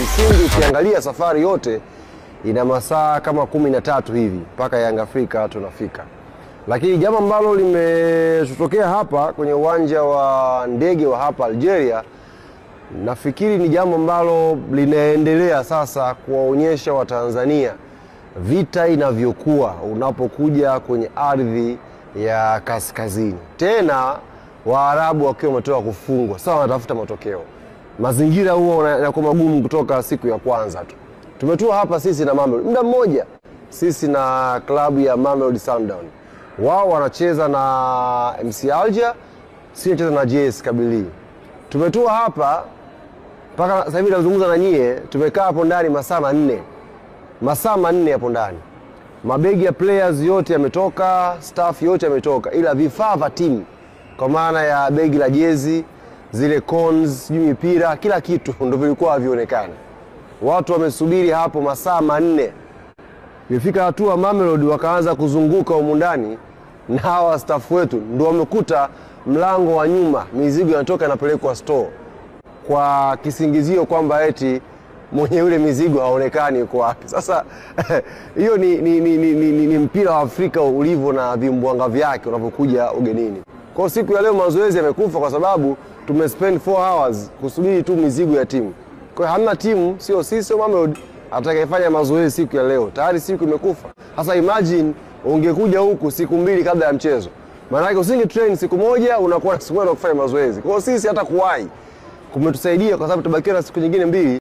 kimsingi ukiangalia safari yote ina masaa kama 13 hivi mpaka Yanga Afrika tunafika. Lakini jambo ambalo limetokea hapa kwenye uwanja wa ndege wa hapa Algeria, nafikiri ni jambo ambalo linaendelea sasa kuwaonyesha Watanzania vita inavyokuwa unapokuja kwenye ardhi ya kaskazini. Tena Waarabu wakiwa wametoka kufungwa, sasa wanatafuta matokeo. Mazingira huo yanakuwa magumu kutoka siku ya kwanza tu. Tumetua hapa sisi na Mamelodi muda mmoja, sisi na klabu ya Mamelodi Sundowns. Wao wanacheza na MC Alger, sisi tunacheza na JS Kabylie. Tumetua hapa mpaka sasa hivi nazungumza na nyie, tumekaa hapo ndani masaa 4. Masaa 4 hapo ndani. Mabegi ya players yote yametoka, staff yote yametoka, ila vifaa vya timu kwa maana ya begi la jezi, zile cones, mipira, kila kitu ndio vilikuwa havionekani. Watu wamesubiri hapo masaa 4. Imefika hatua Mamelodi wakaanza kuzunguka huko ndani, na hawa staff wetu ndio wamekuta mlango wa nyuma mizigo inatoka inapelekwa store, kwa kisingizio kwamba eti mwenye yule mizigo haonekani yuko wapi. Sasa hiyo ni mpira wa Afrika ulivyo na vimbwanga vyake unapokuja ugenini. Kwa siku ya leo mazoezi yamekufa kwa sababu tumespend 4 hours kusubiri tu mizigo ya timu. Kwa hiyo hamna timu, sio sisi sio Mamelodi atakayefanya mazoezi siku ya leo. Tayari siku imekufa. Sasa imagine ungekuja huku siku 2 kabla ya mchezo. Maana yake usinge train siku moja unakuwa na siku moja kufanya mazoezi. Kwa hiyo sisi hata kuwahi kumetusaidia kwa sababu tubakia na siku nyingine 2